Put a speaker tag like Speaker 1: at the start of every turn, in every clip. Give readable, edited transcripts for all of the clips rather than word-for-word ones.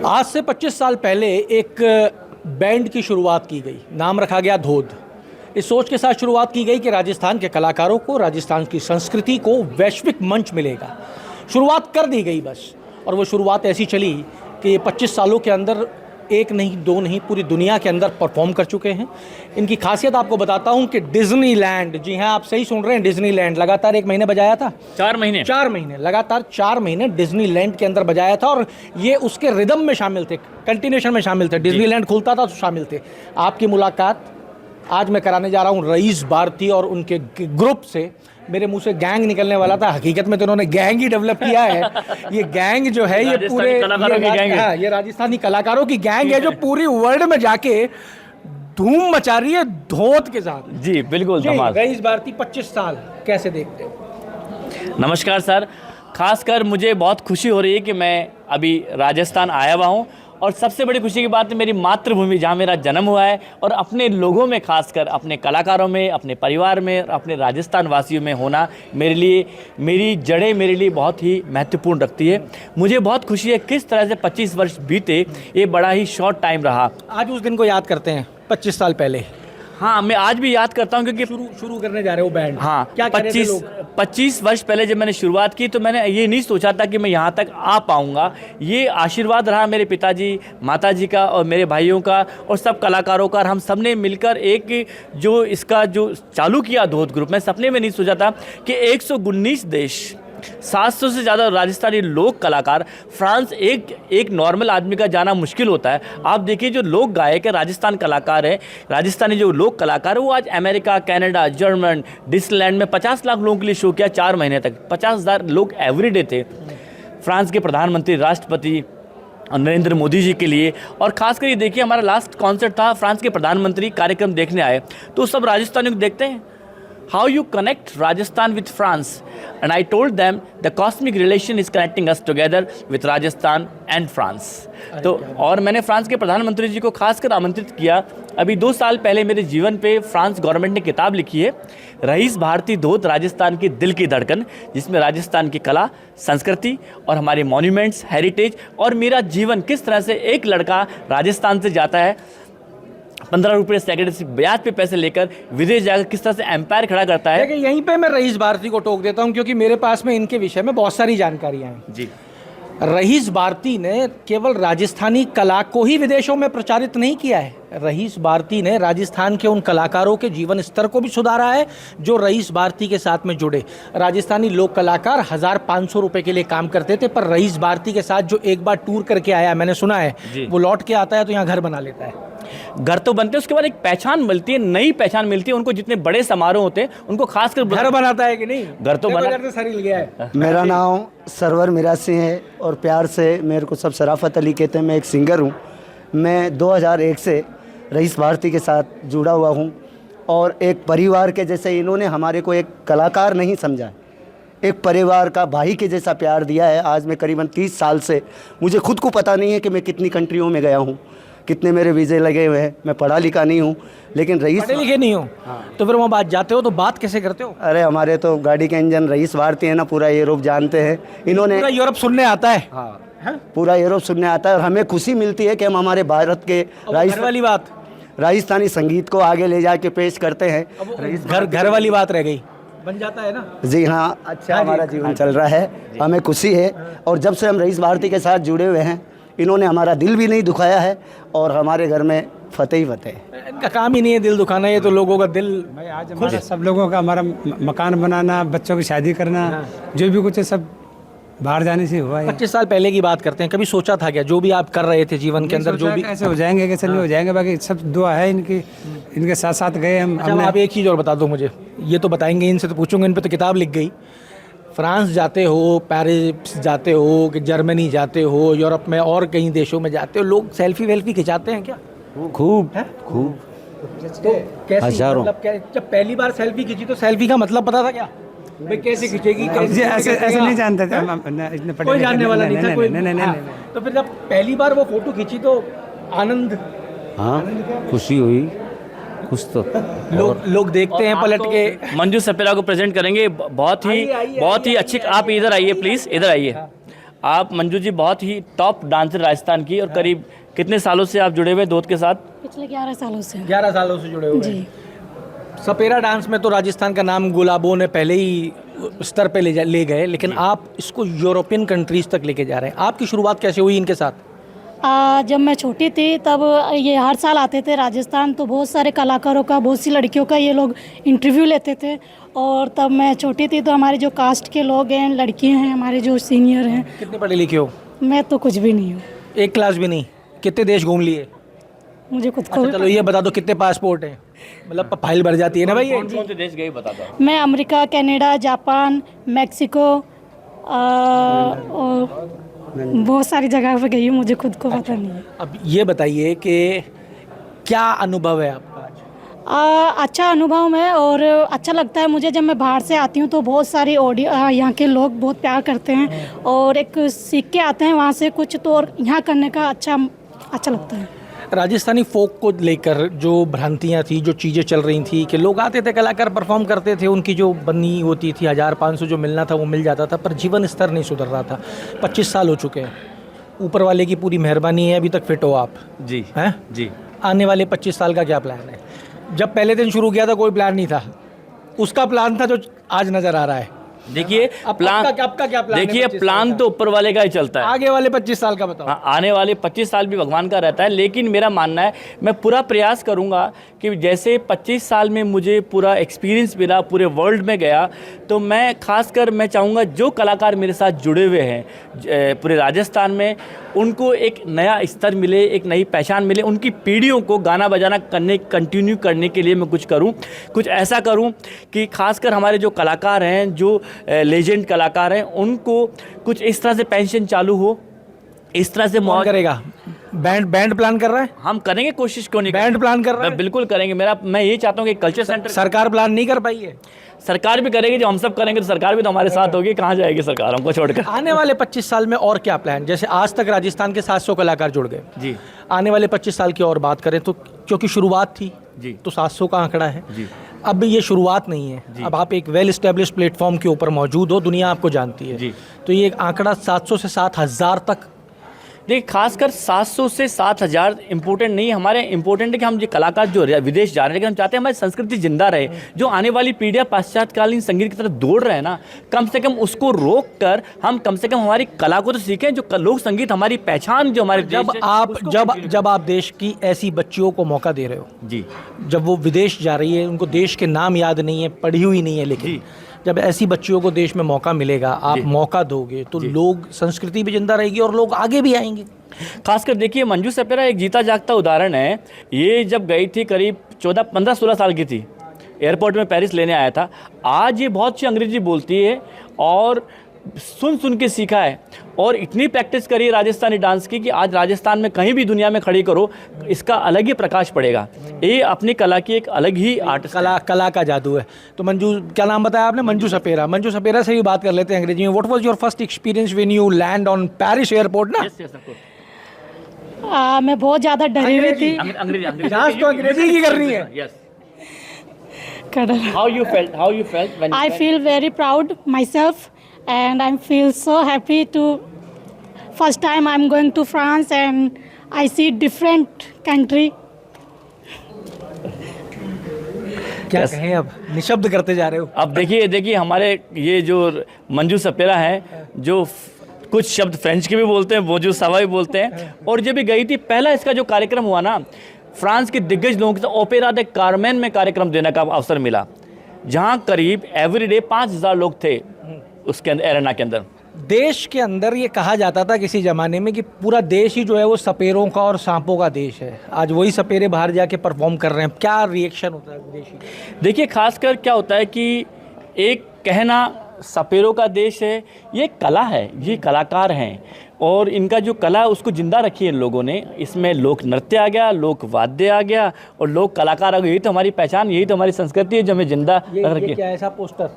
Speaker 1: आज से 25 साल पहले एक बैंड की शुरुआत की गई, नाम रखा गया धोध। इस सोच के साथ शुरुआत की गई कि राजस्थान के कलाकारों को, राजस्थान की संस्कृति को वैश्विक मंच मिलेगा। शुरुआत कर दी गई बस, और वो शुरुआत ऐसी चली कि ये 25 सालों के अंदर एक नहीं, दो नहीं, पूरी दुनिया के अंदर परफॉर्म कर चुके हैं। इनकी खासियत आपको बताता हूं कि डिज्नीलैंड, जी हाँ आप सही सुन रहे हैं, डिज्नीलैंड लगातार 1 महीने बजाया था।
Speaker 2: 4 महीने
Speaker 1: लगातार 4 महीने डिज्नीलैंड के अंदर बजाया था, और ये उसके रिदम में शामिल थे, कंटिन्यूशन में शामिल थे। डिज्नीलैंड खुलता था तो शामिल थे। आपकी मुलाकात आज मैं कराने जा रहा हूँ रईस भारती और उनके ग्रुप से। मेरे मुंह से गैंग निकलने वाला था, हकीकत में तो उन्होंने गैंग ही डेवलप किया है। ये गैंग जो है ये पूरे ये राजस्थानी कलाकारों की गैंग है जो पूरी वर्ल्ड में जाके धूम मचा रही है धोत के साथ।
Speaker 2: जी बिल्कुल धमाल।
Speaker 1: रईस भारती 25 साल कैसे देखते हो?
Speaker 2: नमस्कार सर, खासकर मुझे बहुत खुशी हो रही है कि मैं अभी राजस्थान आया हुआ हूँ, और सबसे बड़ी खुशी की बात है मेरी मातृभूमि जहाँ मेरा जन्म हुआ है, और अपने लोगों में, खासकर अपने कलाकारों में, अपने परिवार में, अपने राजस्थान वासियों में होना मेरे लिए, मेरी जड़ें मेरे लिए बहुत ही महत्वपूर्ण रखती है। मुझे बहुत खुशी है किस तरह से 25 वर्ष बीते, ये बड़ा ही शॉर्ट टाइम रहा।
Speaker 1: आज उस दिन को याद करते हैं 25 साल पहले।
Speaker 2: हाँ, मैं आज भी याद करता हूँ क्योंकि
Speaker 1: शुरू करने जा रहे हो बैंड।
Speaker 2: हाँ,
Speaker 1: क्या
Speaker 2: 25 वर्ष पहले जब मैंने शुरुआत की तो मैंने ये नहीं सोचा था कि मैं यहाँ तक आ पाऊँगा। ये आशीर्वाद रहा मेरे पिताजी, माताजी का और मेरे भाइयों का और सब कलाकारों का, और हम सब ने मिलकर एक जो इसका जो चालू किया धोध ग्रुप। मैं सपने में नहीं सोचा था कि 119 देश, 700 से ज़्यादा राजस्थानी लोक कलाकार, फ्रांस, एक नॉर्मल आदमी का जाना मुश्किल होता है। आप देखिए जो लोक गायक है, राजस्थान कलाकार है, राजस्थानी जो लोक कलाकार है, वो आज अमेरिका, कनाडा, जर्मन, डिस्नीलैंड में 50 लाख लोगों के लिए शो किया 4 महीने तक। 50,000 लोग एवरीडे थे। फ्रांस के प्रधानमंत्री, राष्ट्रपति नरेंद्र मोदी जी के लिए, और खासकर ये देखिए हमारा लास्ट कॉन्सर्ट था, फ्रांस के प्रधानमंत्री कार्यक्रम देखने आए, तो सब राजस्थानियों को देखते हैं how you connect Rajasthan with France, and I told them the cosmic relation is connecting us together with Rajasthan and France। तो और मैंने फ्रांस के प्रधानमंत्री जी को खासकर आमंत्रित किया। अभी 2 साल पहले मेरे जीवन पे फ्रांस गवर्नमेंट ने किताब लिखी है, रईस भारती धोध राजस्थान की दिल की धड़कन, जिसमें राजस्थान की कला, संस्कृति और हमारे मॉन्यूमेंट्स, हेरिटेज और मेरा जीवन किस तरह से एक लड़का राजस्थान से जाता है 15 रुपये सेकंड से ब्याज पे पैसे लेकर विदेश जाकर किस तरह से एम्पायर खड़ा करता है।
Speaker 1: देखिए यहीं पे मैं रईस भारती को टोक देता हूं, क्योंकि मेरे पास में इनके विषय में बहुत सारी जानकारियां हैं।
Speaker 2: जी,
Speaker 1: रईस भारती ने केवल राजस्थानी कला को ही विदेशों में प्रचारित नहीं किया है, रईस भारती ने राजस्थान के उन कलाकारों के जीवन स्तर को भी सुधारा है जो रईस भारती के साथ में जुड़े। राजस्थानी लोक कलाकार 1500 रुपये के लिए काम करते थे, पर रईस भारती के साथ जो एक बार टूर करके आया, मैंने सुना है, वो लौट के आता है तो यहाँ घर बना लेता है।
Speaker 2: घर तो बनते हैं, उसके बाद एक पहचान मिलती है, नई पहचान मिलती है उनको। जितने बड़े समारोह होते हैं उनको खासकर
Speaker 1: घर बनाता है कि नहीं?
Speaker 2: घर तो बना,
Speaker 1: तो सर हिल गया है।
Speaker 3: मेरा नाम सरवर मिरासी है और प्यार से मेरे को सब शराफत अली कहते हैं। मैं एक सिंगर हूँ। मैं 2001 से रईस भारती के साथ जुड़ा हुआ हूँ, और एक परिवार के जैसे इन्होंने हमारे को एक कलाकार नहीं समझा, एक परिवार का भाई के जैसा प्यार दिया है। आज मैं करीबन 30 साल से, मुझे खुद को पता नहीं है कि मैं कितनी कंट्रियों में गया हूँ, कितने मेरे वीज़े लगे हुए हैं। मैं पढ़ा लिखा नहीं हूँ, लेकिन रईस
Speaker 1: पढ़े लिखे नहीं हो। हाँ। तो फिर वहाँ बात जाते हो तो बात कैसे करते हो?
Speaker 3: अरे हमारे तो गाड़ी के इंजन रईस भारती है ना, पूरा यूरोप जानते हैं इन्होंने।
Speaker 1: पूरा यूरोप सुनने आता है।
Speaker 3: हाँ, पूरा यूरोप सुनने आता है, और हमें खुशी मिलती है कि हम हमारे भारत के
Speaker 1: वाली बात
Speaker 3: राजस्थानी संगीत को आगे ले जाके पेश करते हैं।
Speaker 1: घर वाली बात रह गई, बन जाता है ना।
Speaker 3: जी हाँ, अच्छा हमारा जीवन चल रहा है, हमें खुशी है। और जब से हम रईस भारती के साथ जुड़े हुए हैं, इन्होंने हमारा दिल भी नहीं दुखाया है, और हमारे घर में फतेह ही फतेह।
Speaker 1: इनका काम ही नहीं है दिल दुखाना, ये तो लोगों का दिल।
Speaker 4: भाई आज हमारा सब लोगों का, हमारा मकान बनाना, बच्चों की शादी करना, जो भी कुछ है सब बाहर जाने से हुआ है।
Speaker 1: 25 साल पहले की बात करते हैं, कभी सोचा था क्या जो भी आप कर रहे थे जीवन के अंदर, जो भी
Speaker 4: कैसे हो जाएंगे कैसे नहीं हो जाएंगे, बाकी सब दुआ है इनकी, इनके साथ साथ गए हम।
Speaker 1: अच्छा, आप एक चीज़ और बता दो मुझे, ये तो बताएंगे, इनसे तो पूछूंगा, इन पे तो किताब लिख गई। फ्रांस जाते हो, पेरिस जाते हो, कि जर्मनी जाते हो, यूरोप में और कई देशों में जाते हो, लोग सेल्फी वेल्फी खिंचाते हैं क्या?
Speaker 5: खूब खूब,
Speaker 1: तो कैसे,
Speaker 5: हजारों।
Speaker 1: मतलब जब पहली बार सेल्फी खींची तो सेल्फी का मतलब पता था क्या? भाई कैसे खींचेगी,
Speaker 4: ऐसे नहीं जानते थे,
Speaker 1: कोई जानने वाला नहीं था कोई। तो फिर जब पहली बार वो फोटो खींची तो आनंद,
Speaker 5: हाँ खुशी हुई कुछ तो।
Speaker 1: लोग देखते हैं पलट के।
Speaker 2: मंजू सपेरा को प्रेजेंट करेंगे, बहुत ही अच्छी। आप इधर आइए प्लीज, इधर आइए। आप मंजू जी बहुत ही टॉप डांसर राजस्थान की, और करीब कितने सालों से आप जुड़े हुए हैं धोद के साथ?
Speaker 6: पिछले 11 सालों से।
Speaker 1: 11 सालों से जुड़े हुए
Speaker 6: जी।
Speaker 1: हैं। सपेरा डांस में तो राजस्थान का नाम गुलाबों ने पहले ही स्तर पे ले गए, लेकिन आप इसको यूरोपियन कंट्रीज तक लेके जा रहे हैं। आपकी शुरुआत कैसे हुई इनके साथ?
Speaker 6: जब मैं छोटी थी तब ये हर साल आते थे राजस्थान, तो बहुत सारे कलाकारों का, बहुत सी लड़कियों का ये लोग इंटरव्यू लेते थे। और तब मैं छोटी थी तो हमारे जो कास्ट के लोग हैं, लड़कियां हैं, हमारे जो सीनियर हैं।
Speaker 1: कितने पढ़े लिखे हो?
Speaker 6: मैं तो कुछ भी नहीं हूँ।
Speaker 1: एक क्लास भी नहीं? कितने देश घूम लिए?
Speaker 6: मुझे खुद को
Speaker 1: अच्छा चलो ये बता दो कितने पासपोर्ट हैं, मतलब फाइल भर जाती है ना भाई।
Speaker 2: कौन से देश गए बता दो।
Speaker 6: मैं अमेरिका, कनाडा, जापान, मैक्सिको और बहुत सारी जगह पे गई हूँ, मुझे खुद को पता नहीं है।
Speaker 1: अब ये बताइए कि क्या अनुभव है आपका आज?
Speaker 6: अच्छा अनुभव है और अच्छा लगता है मुझे। जब मैं बाहर से आती हूँ तो बहुत सारी यहाँ के लोग बहुत प्यार करते हैं और एक सीख के आते हैं वहाँ से कुछ, तो और यहाँ करने का अच्छा लगता है।
Speaker 1: राजस्थानी फोक को लेकर जो भ्रांतियाँ थी, जो चीज़ें चल रही थी कि लोग आते थे, कलाकार परफॉर्म करते थे, उनकी जो बनी होती थी 1500 जो मिलना था वो मिल जाता था, पर जीवन स्तर नहीं सुधर रहा था। 25 साल हो चुके हैं, ऊपर वाले की पूरी मेहरबानी है, अभी तक फिट हो आप
Speaker 2: जी
Speaker 1: हैं?
Speaker 2: जी।
Speaker 1: आने वाले 25 साल का क्या प्लान है? जब पहले दिन शुरू किया था कोई प्लान नहीं था, उसका प्लान था जो आज नज़र आ रहा है।
Speaker 2: देखिए प्लान,
Speaker 1: आपका क्या प्लान है?
Speaker 2: देखिए
Speaker 1: 25
Speaker 2: प्लान
Speaker 1: साल
Speaker 2: तो ऊपर वाले का ही चलता है।
Speaker 1: आगे वाले 25 साल का बताओ।
Speaker 2: हाँ, आने वाले 25 साल भी भगवान का रहता है, लेकिन मेरा मानना है मैं पूरा प्रयास करूंगा कि जैसे 25 साल में मुझे पूरा एक्सपीरियंस मिला, पूरे वर्ल्ड में गया, तो मैं खासकर मैं चाहूँगा जो कलाकार मेरे साथ जुड़े हुए हैं पूरे राजस्थान में, उनको एक नया स्तर मिले, एक नई पहचान मिले, उनकी पीढ़ियों को गाना बजाना कंटिन्यू करने के लिए मैं कुछ करूं, कुछ ऐसा करूं कि खासकर हमारे जो कलाकार हैं, जो लेजेंड कलाकार हैं, उनको कुछ इस तरह से पेंशन चालू हो, इस तरह से
Speaker 1: कौन करेगा? बैंड प्लान कर रहा है?
Speaker 2: हम करेंगे, कोशिश क्यों नहीं
Speaker 1: बैंड प्लान कर रहा है?
Speaker 2: बिल्कुल करेंगे। मैं ये चाहता हूँ कि कल्चर सेंटर,
Speaker 1: सरकार प्लान नहीं कर पाई है?
Speaker 2: सरकार भी करेगी। जो हम सब करेंगे तो सरकार भी तो हमारे साथ होगी, कहाँ जाएगी सरकार हमको छोड़कर।
Speaker 1: आने वाले 25 साल में और क्या प्लान? जैसे आज तक राजस्थान के 700 कलाकार जुड़ गए
Speaker 2: जी।
Speaker 1: आने वाले 25 साल की और बात करें तो, क्योंकि शुरुआत थी
Speaker 2: जी,
Speaker 1: तो 700 का आंकड़ा है
Speaker 2: जी।
Speaker 1: अब ये शुरुआत नहीं है, अब आप एक वेल एस्टेब्लिश प्लेटफॉर्म के ऊपर मौजूद हो, दुनिया आपको जानती है
Speaker 2: जी।
Speaker 1: तो ये आंकड़ा 700 से 7000 तक।
Speaker 2: देखिए खासकर 700 से 7000 इम्पोर्टेंट नहीं है, हमारे इम्पोर्टेंट है कि हम जो कलाकार जो विदेश जा रहे हैं, लेकिन हम चाहते हैं हमारी संस्कृति जिंदा रहे। जो आने वाली पीढ़ियाँ पाश्चात्यकालीन संगीत की तरफ दौड़ रहे हैं ना, कम से कम उसको रोक कर हम कम से कम हमारी कला को तो सीखें। जो लोक संगीत हमारी पहचान, जो हमारे
Speaker 1: जब आप देश की ऐसी बच्चियों को मौका दे रहे हो
Speaker 2: जी,
Speaker 1: जब वो विदेश जा रही है, उनको देश के नाम याद नहीं है, पढ़ी हुई नहीं है, लेकिन जब ऐसी बच्चियों को देश में मौका मिलेगा, आप मौका दोगे तो लोग, संस्कृति भी जिंदा रहेगी और लोग आगे भी आएंगे।
Speaker 2: खासकर देखिए मंजू सपेरा एक जीता जागता उदाहरण है। ये जब गई थी करीब 15-16 साल की थी, एयरपोर्ट में पेरिस लेने आया था। आज ये बहुत अच्छी अंग्रेजी बोलती है और सुन के सीखा है और इतनी प्रैक्टिस करी राजस्थानी डांस की कि आज राजस्थान में कहीं भी दुनिया में खड़ी करो, इसका अलग ही प्रकाश पड़ेगा। ये अपनी कला की एक अलग ही आर्ट,
Speaker 1: कला का जादू है। तो मंजू, क्या नाम बताया आपने? मंजू सपेरा। मंजू सपेरा से भी बात कर लेते हैं अंग्रेजी में। What was your first experience when you land on Paris airport ना?
Speaker 6: मैं बहुत ज़्यादा डरी हुई थी।
Speaker 1: डांस तो अंग्रेजी की करनी है।
Speaker 2: Yes. How you felt when
Speaker 6: I feel very proud myself and I feel so happy to first time I'm going to France and I see different country.
Speaker 1: क्या कहें, अब निशब्द करते जा रहे हो।
Speaker 2: अब देखिए हमारे ये जो मंजू सपेरा है, जो कुछ शब्द फ्रेंच के भी बोलते हैं, वो जो सवा भी बोलते हैं। और जब भी गई थी, पहला इसका जो कार्यक्रम हुआ ना, फ्रांस के दिग्गज लोगों के साथ ओपेरा दे कार्मेन में कार्यक्रम देने का अवसर मिला, जहां करीब एवरीडे 5000 लोग थे उसके अंदर, एरेना के अंदर।
Speaker 1: देश के अंदर ये कहा जाता था किसी ज़माने में कि पूरा देश ही जो है वो सपेरों का और सांपों का देश है। आज वही सपेरे बाहर जाके परफॉर्म कर रहे हैं, क्या रिएक्शन होता है विदेशी?
Speaker 2: देखिए खासकर क्या होता है कि एक कहना सपेरों का देश है, ये कला है, ये कलाकार हैं और इनका जो कला है उसको जिंदा रखी है इन लोगों ने। इसमें लोक नृत्य आ गया, लोक वाद्य आ गया और लोक कलाकार आ गए। यही तो हमारी पहचान, यही तो हमारी संस्कृति है जो हमें जिंदा रख रखी है।
Speaker 1: क्या ऐसा पोस्टर?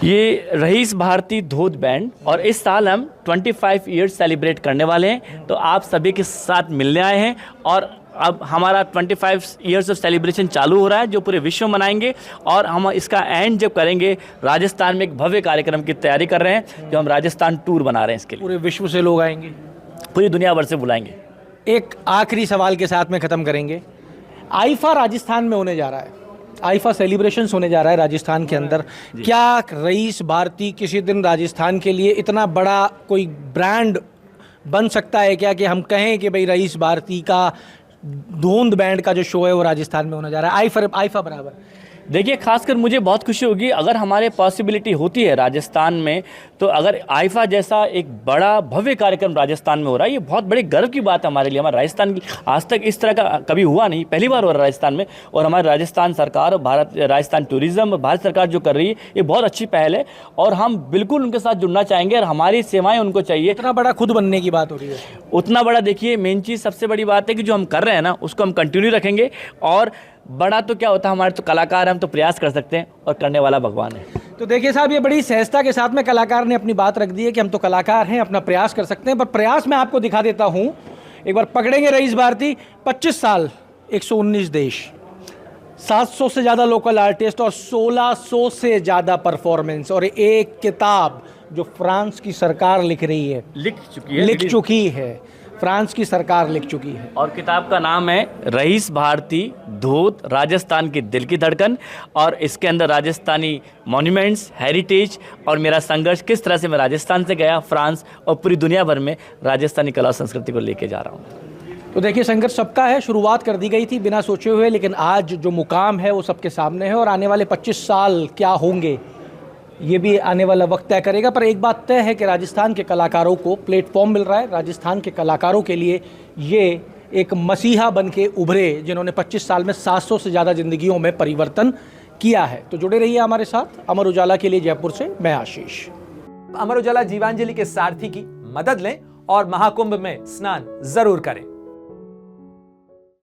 Speaker 2: ये रईस भारती धोद बैंड, और इस साल हम 25 ईयर्स सेलिब्रेट करने वाले हैं, तो आप सभी के साथ मिलने आए हैं और अब हमारा 25 ईयर्स ऑफ सेलिब्रेशन चालू हो रहा है जो पूरे विश्व में मनाएंगे, और हम इसका एंड जब करेंगे राजस्थान में एक भव्य कार्यक्रम की तैयारी कर रहे हैं जो हम राजस्थान टूर बना रहे हैं। इसके लिए
Speaker 1: पूरे विश्व से लोग आएंगे,
Speaker 2: पूरी दुनिया भर से बुलाएंगे।
Speaker 1: एक आखिरी सवाल के साथ में ख़त्म करेंगे। आईफा राजस्थान में होने जा रहा है, आईफा सेलिब्रेशंस होने जा रहा है राजस्थान के अंदर। क्या रईस भारती किसी दिन राजस्थान के लिए इतना बड़ा कोई ब्रांड बन सकता है क्या कि हम कहें कि भाई रईस भारती का धोंद बैंड का जो शो है वो राजस्थान में होने जा रहा है आईफा बराबर?
Speaker 2: देखिए, खासकर मुझे बहुत खुशी होगी अगर हमारे पॉसिबिलिटी होती है राजस्थान में, तो अगर आईफा जैसा एक बड़ा भव्य कार्यक्रम राजस्थान में हो रहा है, ये बहुत बड़े गर्व की बात है हमारे लिए। हमारे राजस्थान की आज तक इस तरह का कभी हुआ नहीं, पहली बार हो रहा है राजस्थान में। और हमारी राजस्थान सरकार और राजस्थान टूरिज़्म, भारत सरकार जो कर रही है, ये बहुत अच्छी पहल है और हम बिल्कुल उनके साथ जुड़ना चाहेंगे और हमारी सेवाएँ उनको चाहिए।
Speaker 1: इतना बड़ा खुद बनने की बात हो रही है,
Speaker 2: उतना बड़ा। देखिए, मेन चीज़ सबसे बड़ी बात है कि जो हम कर रहे हैं ना उसको हम कंटिन्यू रखेंगे। और बड़ा तो क्या होता है, हमारे तो कलाकार हम तो प्रयास कर सकते हैं और करने वाला भगवान है।
Speaker 1: तो देखिए साहब, ये बड़ी सहजता के साथ में कलाकार ने अपनी बात रख दी है कि हम तो कलाकार हैं, अपना प्रयास कर सकते हैं। पर प्रयास मैं आपको दिखा देता हूं, एक बार पकड़ेंगे रईस भारती। 25 साल, 119 देश, 700 से ज़्यादा लोकल आर्टिस्ट और 1600 से ज़्यादा परफॉर्मेंस, और एक किताब जो फ्रांस की सरकार लिख रही है, लिख चुकी है, फ्रांस की सरकार लिख चुकी है।
Speaker 2: और किताब का नाम है रईस भारती धोत, राजस्थान की दिल की धड़कन। और इसके अंदर राजस्थानी मॉन्यूमेंट्स, हेरिटेज और मेरा संघर्ष, किस तरह से मैं राजस्थान से गया फ्रांस और पूरी दुनिया भर में राजस्थानी कला संस्कृति को लेके जा रहा हूँ।
Speaker 1: तो देखिए, संघर्ष सबका है, शुरुआत कर दी गई थी बिना सोचे हुए, लेकिन आज जो मुकाम है वो सबके सामने है। और आने वाले 25 साल क्या होंगे ये भी आने वाला वक्त तय करेगा। पर एक बात तय है कि राजस्थान के कलाकारों को प्लेटफॉर्म मिल रहा है। राजस्थान के कलाकारों के लिए ये एक मसीहा बन के उभरे जिन्होंने 25 साल में 700 से ज़्यादा ज़िंदगियों में परिवर्तन किया है। तो जुड़े रहिए हमारे साथ। अमर उजाला के लिए जयपुर से मैं आशीष।
Speaker 7: अमर उजाला जीवांजलि के सारथी की मदद लें और महाकुंभ में स्नान जरूर करें।